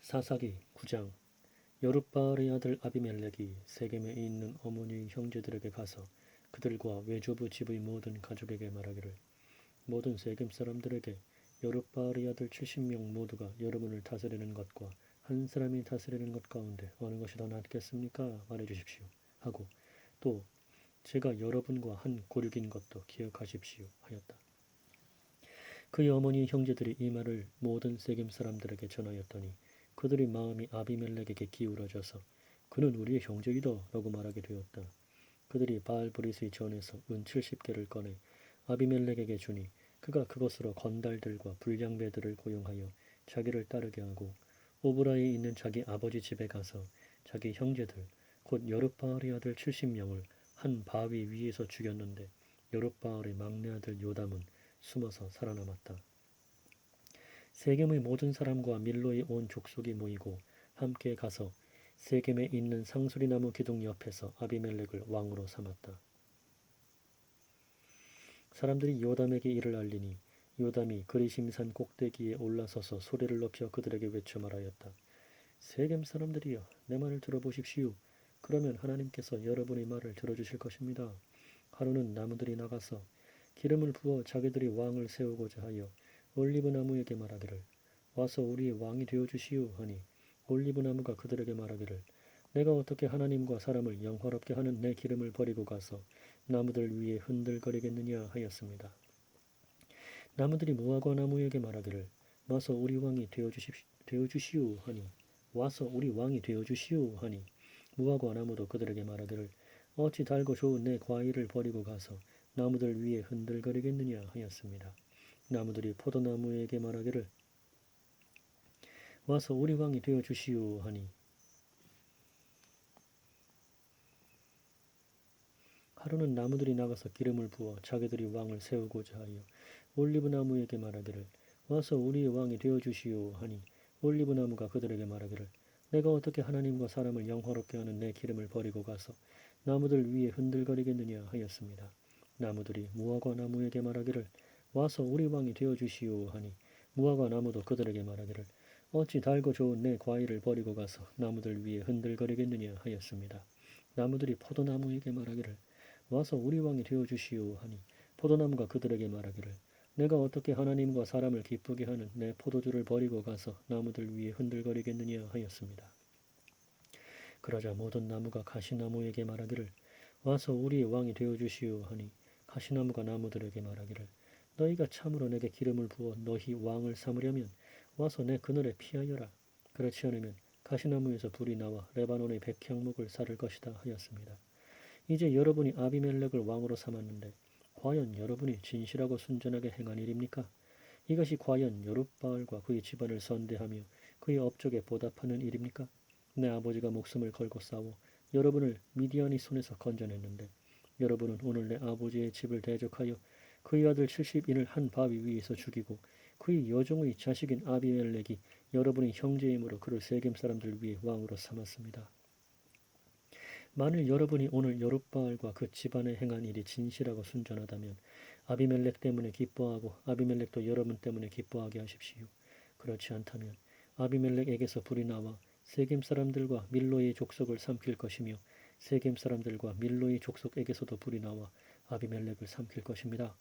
사사기 9장. 여룻바알의 아들 아비멜렉이 세겜에 있는 어머니의 형제들에게 가서 그들과 외조부 집의 모든 가족에게 말하기를, 모든 세겜 사람들에게 여룻바알의 아들 70명 모두가 여러분을 다스리는 것과 한 사람이 다스리는 것 가운데 어느 것이 더 낫겠습니까? 말해주십시오 하고, 또 제가 여러분과 한 고륙인 것도 기억하십시오 하였다. 그의 어머니 형제들이 이 말을 모든 세겜 사람들에게 전하였더니 그들의 마음이 아비멜렉에게 기울어져서 그는 우리의 형제이다 라고 말하게 되었다. 그들이 바알브릿의 전에서 은 70개를 꺼내 아비멜렉에게 주니 그가 그것으로 건달들과 불량배들을 고용하여 자기를 따르게 하고, 오브라에 있는 자기 아버지 집에 가서 자기 형제들 곧 여룻바알의 아들 70명을 한 바위 위에서 죽였는데 여룻바알의 막내 아들 요담은 숨어서 살아남았다. 세겜의 모든 사람과 밀로의 온 족속이 모이고 함께 가서 세겜에 있는 상수리나무 기둥 옆에서 아비멜렉을 왕으로 삼았다. 사람들이 요담에게 이를 알리니 요담이 그리심산 꼭대기에 올라서서 소리를 높여 그들에게 외쳐 말하였다. 세겜 사람들이여, 내 말을 들어보십시오. 그러면 하나님께서 여러분의 말을 들어주실 것입니다. 하루는 나무들이 나가서 기름을 부어 자기들이 왕을 세우고자 하여 올리브 나무에게 말하기를, 와서 우리의 왕이 되어주시오 하니, 올리브 나무가 그들에게 말하기를, 내가 어떻게 하나님과 사람을 영화롭게 하는 내 기름을 버리고 가서 나무들 위에 흔들거리겠느냐 하였습니다. 나무들이 무화과 나무에게 말하기를, 와서 우리 왕이 되어주시오 하니, 와서 우리 왕이 되어주시오 하니, 무화과 나무도 그들에게 말하기를, 어찌 달고 좋은 내 과일을 버리고 가서 나무들 위에 흔들거리겠느냐 하였습니다. 나무들이 포도나무에게 말하기를, 와서 우리 왕이 되어주시오 하니, 하루는 나무들이 나가서 기름을 부어 자기들이 왕을 세우고자 하여 올리브 나무에게 말하기를, 와서 우리의 왕이 되어주시오 하니, 올리브 나무가 그들에게 말하기를, 내가 어떻게 하나님과 사람을 영화롭게 하는 내 기름을 버리고 가서 나무들 위에 흔들거리겠느냐 하였습니다. 나무들이 무화과 나무에게 말하기를, 와서 우리 왕이 되어주시오 하니, 무화과 나무도 그들에게 말하기를, 어찌 달고 좋은 내 과일을 버리고 가서 나무들 위에 흔들거리겠느냐 하였습니다. 나무들이 포도나무에게 말하기를, 와서 우리 왕이 되어주시오 하니, 포도나무가 그들에게 말하기를, 내가 어떻게 하나님과 사람을 기쁘게 하는 내 포도주를 버리고 가서 나무들 위에 흔들거리겠느냐 하였습니다. 그러자 모든 나무가 가시나무에게 말하기를, 와서 우리의 왕이 되어주시오 하니, 가시나무가 나무들에게 말하기를, 너희가 참으로 내게 기름을 부어 너희 왕을 삼으려면 와서 내 그늘에 피하여라. 그렇지 않으면 가시나무에서 불이 나와 레바논의 백향목을 사를 것이다 하였습니다. 이제 여러분이 아비멜렉을 왕으로 삼았는데 과연 여러분이 진실하고 순전하게 행한 일입니까? 이것이 과연 여룻바알과 그의 집안을 선대하며 그의 업적에 보답하는 일입니까? 내 아버지가 목숨을 걸고 싸워 여러분을 미디안의 손에서 건져냈는데 여러분은 오늘 내 아버지의 집을 대적하여 그의 아들 70인을 한 바위 위에서 죽이고 그의 여종의 자식인 아비멜렉이 여러분의 형제이므로 그를 세겜 사람들 위에 왕으로 삼았습니다. 만일 여러분이 오늘 여룻바알과 그 집안에 행한 일이 진실하고 순전하다면 아비멜렉 때문에 기뻐하고 아비멜렉도 여러분 때문에 기뻐하게 하십시오. 그렇지 않다면 아비멜렉에게서 불이 나와 세겜 사람들과 밀로의 족속을 삼킬 것이며 세겜 사람들과 밀로의 족속에게서도 불이 나와 아비멜렉을 삼킬 것입니다.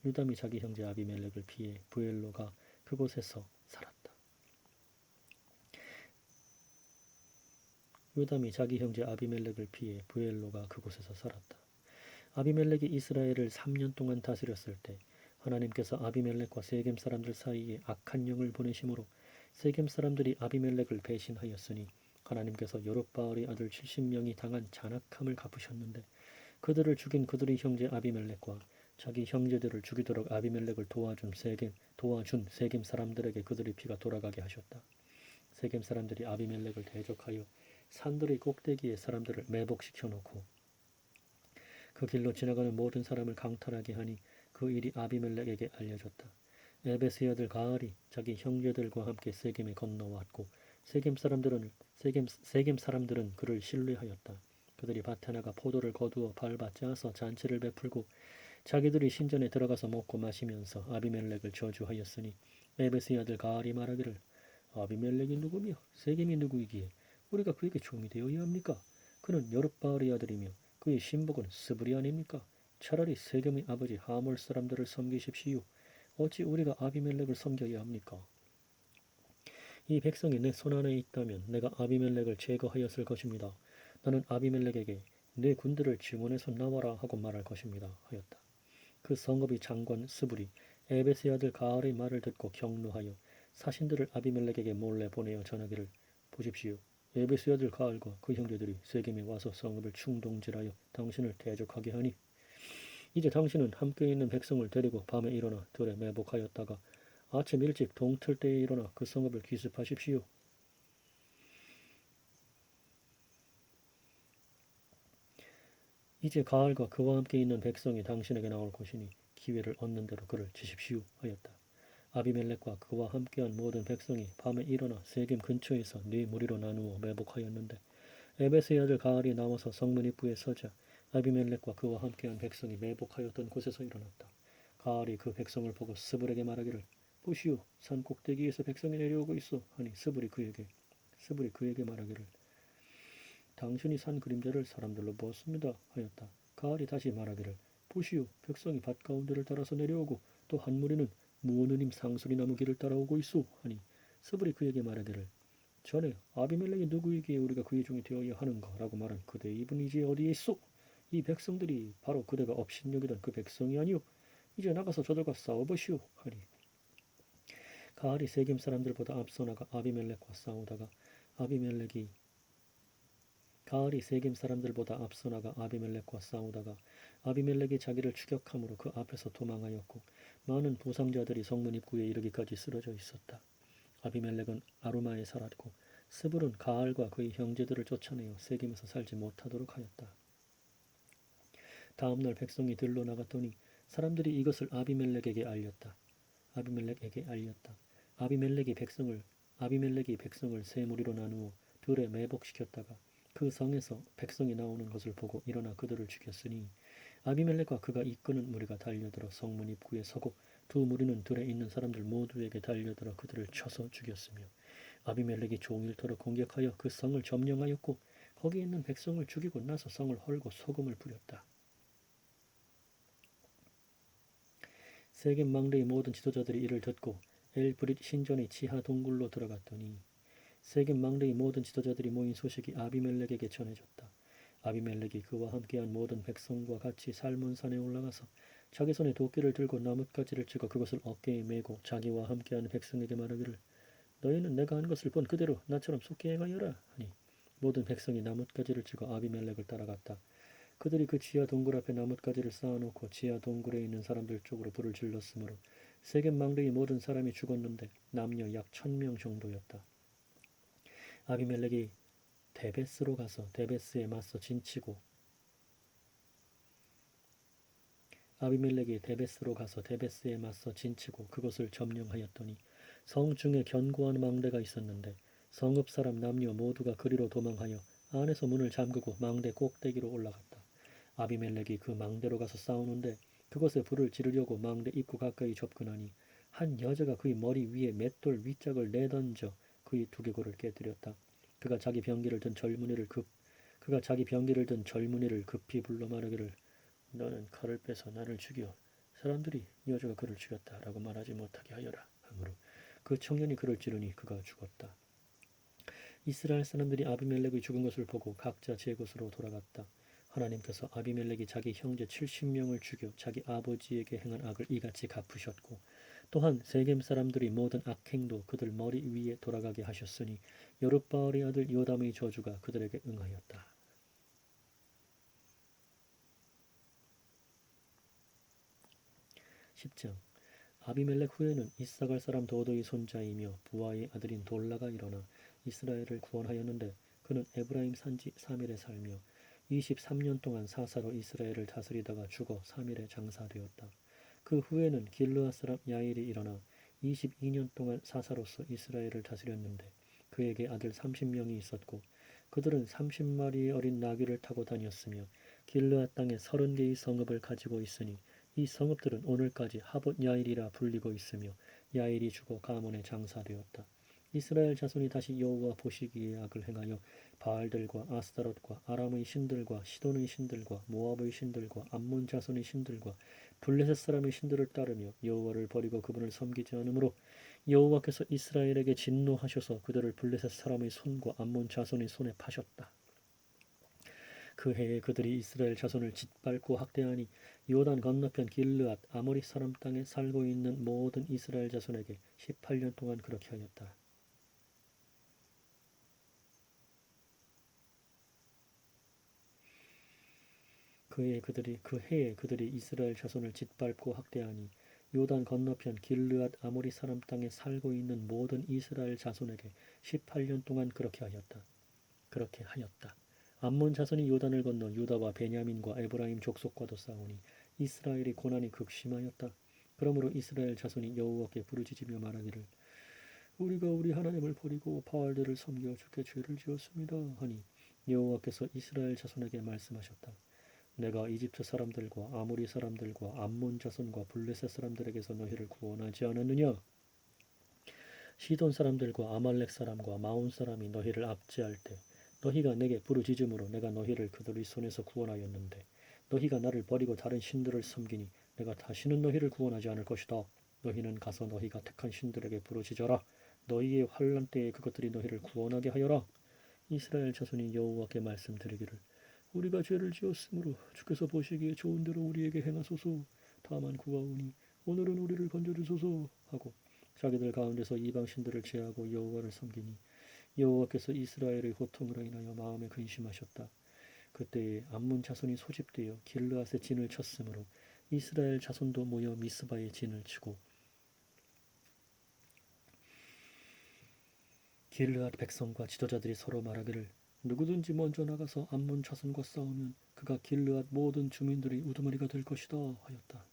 유담이 자기 형제 아비멜렉을 피해 부엘로 가 그곳에서 살았다. 요담이 자기 형제 아비멜렉을 피해 부엘로가 그곳에서 살았다. 아비멜렉이 이스라엘을 3년 동안 다스렸을 때 하나님께서 아비멜렉과 세겜 사람들 사이에 악한 영을 보내심으로 세겜 사람들이 아비멜렉을 배신하였으니 하나님께서 여룻바알의 아들 70명이 당한 잔악함을 갚으셨는데 그들을 죽인 그들의 형제 아비멜렉과 자기 형제들을 죽이도록 아비멜렉을 도와준 세겜 사람들에게 그들의 피가 돌아가게 하셨다. 세겜 사람들이 아비멜렉을 대적하여 산들의 꼭대기에 사람들을 매복시켜 놓고 그 길로 지나가는 모든 사람을 강탈하게 하니 그 일이 아비멜렉에게 알려졌다. 에베스의 아들 가알이 자기 형제들과 함께 세겜에 건너왔고 세겜 사람들은 그를 신뢰하였다. 그들이 밭에 나가 포도를 거두어 밟아 짜서 잔치를 베풀고 자기들이 신전에 들어가서 먹고 마시면서 아비멜렉을 저주하였으니 에베스의 아들 가알이 말하기를, 아비멜렉이 누구며 세겜이 누구이기에 우리가 그에게 종이 되어야 합니까? 그는 여룻바알의 아들이며 그의 신복은 스불이 아닙니까? 차라리 세겜의 아버지 하몰 사람들을 섬기십시오. 어찌 우리가 아비멜렉을 섬겨야 합니까? 이 백성이 내 손안에 있다면 내가 아비멜렉을 제거하였을 것입니다. 나는 아비멜렉에게 내 군대를 증원해서 나와라 하고 말할 것입니다. 하였다. 그 성읍의 장관 스불이 에벳의 아들 가알의 말을 듣고 격노하여 사신들을 아비멜렉에게 몰래 보내어 전하기를 보십시오. 에벳의 아들 가알과 그 형제들이 세겜에 와서 성읍을 충동질하여 당신을 대적하게 하니 이제 당신은 함께 있는 백성을 데리고 밤에 일어나 들에 매복하였다가 아침 일찍 동틀 때에 일어나 그 성읍을 기습하십시오. 이제 가알과 그와 함께 있는 백성이 당신에게 나올 것이니 기회를 얻는 대로 그를 치십시오 하였다. 아비멜렉과 그와 함께한 모든 백성이 밤에 일어나 세겜 근처에서 네 무리로 나누어 매복하였는데 에벳의 아들 가알이 나와서 성문 입구에 서자 아비멜렉과 그와 함께한 백성이 매복하였던 곳에서 일어났다. 가알이 그 백성을 보고 스불에게 말하기를 보시오 산 꼭대기에서 백성이 내려오고 있어 하니 스불이 그에게 말하기를 당신이 산 그림자를 사람들로 보았습니다 하였다. 가알이 다시 말하기를 보시오 백성이 밭 가운데를 따라서 내려오고 또 한 무리는 무오느님 상수리 나무 길을 따라오고 있소 하니 스불이 그에게 말하기를 전에 아비멜렉이 누구이기에 우리가 그의 종이 되어야 하는가 라고 말한 그대 이분이 이제 어디에 있소? 이 백성들이 바로 그대가 업신여기던 그 백성이 아니오. 이제 나가서 저들과 싸워보시오 하니 가알이 세겜 사람들보다 앞서 나가 아비멜렉과 싸우다가 가알이 세겜 사람들보다 앞서 나가 아비멜렉과 싸우다가 아비멜렉이 자기를 추격함으로 그 앞에서 도망하였고 많은 부상자들이 성문 입구에 이르기까지 쓰러져 있었다. 아비멜렉은 아루마에 살았고 스불은 가알과 그의 형제들을 쫓아내어 세겜에서 살지 못하도록 하였다. 다음날 백성이 들러 나갔더니 사람들이 이것을 아비멜렉에게 알렸다. 아비멜렉이 백성을 세 무리로 나누어 들에 매복시켰다가 그 성에서 백성이 나오는 것을 보고 일어나 그들을 죽였으니 아비멜렉과 그가 이끄는 무리가 달려들어 성문 입구에 서고 두 무리는 들에 있는 사람들 모두에게 달려들어 그들을 쳐서 죽였으며 아비멜렉이 종일토록 공격하여 그 성을 점령하였고 거기 있는 백성을 죽이고 나서 성을 헐고 소금을 뿌렸다. 세겜 망대의 모든 지도자들이 이를 듣고 엘브릿 신전의 지하 동굴로 들어갔더니 세겜 망대의 모든 지도자들이 모인 소식이 아비멜렉에게 전해졌다. 아비멜렉이 그와 함께한 모든 백성과 같이 살몬산에 올라가서 자기 손에 도끼를 들고 나뭇가지를 찍어 그것을 어깨에 메고 자기와 함께한 백성에게 말하기를 너희는 내가 한 것을 본 그대로 나처럼 속히 행하여라 하니 모든 백성이 나뭇가지를 찍어 아비멜렉을 따라갔다. 그들이 그 지하 동굴 앞에 나뭇가지를 쌓아놓고 지하 동굴에 있는 사람들 쪽으로 불을 질렀으므로 세겜 망대의 모든 사람이 죽었는데 남녀 약 1000명 정도였다. 아비멜렉이 데베스로 가서 데베스에 맞서 진치고 그것을 점령하였더니 성 중에 견고한 망대가 있었는데 성읍 사람 남녀 모두가 그리로 도망하여 안에서 문을 잠그고 망대 꼭대기로 올라갔다. 아비멜렉이 그 망대로 가서 싸우는데 그것에 불을 지르려고 망대 입구 가까이 접근하니 한 여자가 그의 머리 위에 맷돌 윗짝을 내던져 그의 두개골을 깨뜨렸다. 그가 자기 병기를 든 젊은이를 급히 불러 말하기를 너는 칼을 빼서 나를 죽여 사람들이 이 여자가 그를 죽였다라고 말하지 못하게 하여라 하므로 그 청년이 그를 찌르니 그가 죽었다. 이스라엘 사람들이 아비멜렉의 죽은 것을 보고 각자 제 곳으로 돌아갔다. 하나님께서 아비멜렉이 자기 형제 70명을 죽여 자기 아버지에게 행한 악을 이같이 갚으셨고 또한 세겜 사람들이 모든 악행도 그들 머리 위에 돌아가게 하셨으니 여룻바알의 아들 요담의 저주가 그들에게 응하였다. 10장 아비멜렉 후에는 이사갈 사람 도도의 손자이며 부하의 아들인 돌라가 일어나 이스라엘을 구원하였는데 그는 에브라임 산지 사밀에 살며 23년 동안 사사로 이스라엘을 다스리다가 죽어 사밀에 장사되었다. 그 후에는 길르앗 사람 야일이 일어나 22년 동안 사사로서 이스라엘을 다스렸는데 그에게 아들 30명이 있었고 그들은 30마리의 어린 나귀를 타고 다녔으며 길르앗 땅에 30개의 성읍을 가지고 있으니 이 성읍들은 오늘까지 하봇 야일이라 불리고 있으며 야일이 죽어 가문에 장사되었다. 이스라엘 자손이 다시 여호와 보시기에 악을 행하여 바알들과 아스타롯과 아람의 신들과 시돈의 신들과 모압의 신들과 암몬 자손의 신들과 블레셋 사람의 신들을 따르며 여호와를 버리고 그분을 섬기지 않으므로 여호와께서 이스라엘에게 진노하셔서 그들을 블레셋 사람의 손과 암몬 자손의 손에 파셨다. 그 해에 그들이 이스라엘 자손을 짓밟고 학대하니 요단 건너편 길르앗 아모리 사람 땅에 살고 있는 모든 이스라엘 자손에게 18년 동안 그렇게 하였다. 그 해에 그들이 이스라엘 자손을 짓밟고 학대하니 요단 건너편 길르앗 아모리 사람 땅에 살고 있는 모든 이스라엘 자손에게 18년 동안 그렇게 하였다. 암몬 자손이 요단을 건너 유다와 베냐민과 에브라임 족속과도 싸우니 이스라엘의 고난이 극심하였다. 그러므로 이스라엘 자손이 여호와께 부르짖으며 말하기를 우리가 우리 하나님을 버리고 바알들을 섬겨 주께 죄를 지었습니다 하니 여호와께서 이스라엘 자손에게 말씀하셨다. 내가 이집트 사람들과 아모리 사람들과 암몬 자손과 블레셋 사람들에게서 너희를 구원하지 않았느냐? 시돈 사람들과 아말렉 사람과 마온 사람이 너희를 압제할 때 너희가 내게 부르짖음으로 내가 너희를 그들의 손에서 구원하였는데 너희가 나를 버리고 다른 신들을 섬기니 내가 다시는 너희를 구원하지 않을 것이다. 너희는 가서 너희가 택한 신들에게 부르짖어라. 너희의 환난 때에 그것들이 너희를 구원하게 하여라. 이스라엘 자손이 여호와께 말씀드리기를 우리가 죄를 지었으므로 주께서 보시기에 좋은 대로 우리에게 행하소서. 다만 구하오니 오늘은 우리를 건져주소서 하고 자기들 가운데서 이방 신들을 제하고 여호와를 섬기니 여호와께서 이스라엘의 고통으로 인하여 마음에 근심하셨다. 그때에 암몬 자손이 소집되어 길르앗에 진을 쳤으므로 이스라엘 자손도 모여 미스바에 진을 치고 길르앗 백성과 지도자들이 서로 말하기를 누구든지 먼저 나가서 암몬 자손과 싸우면 그가 길르앗 모든 주민들의 우두머리가 될 것이다 하였다.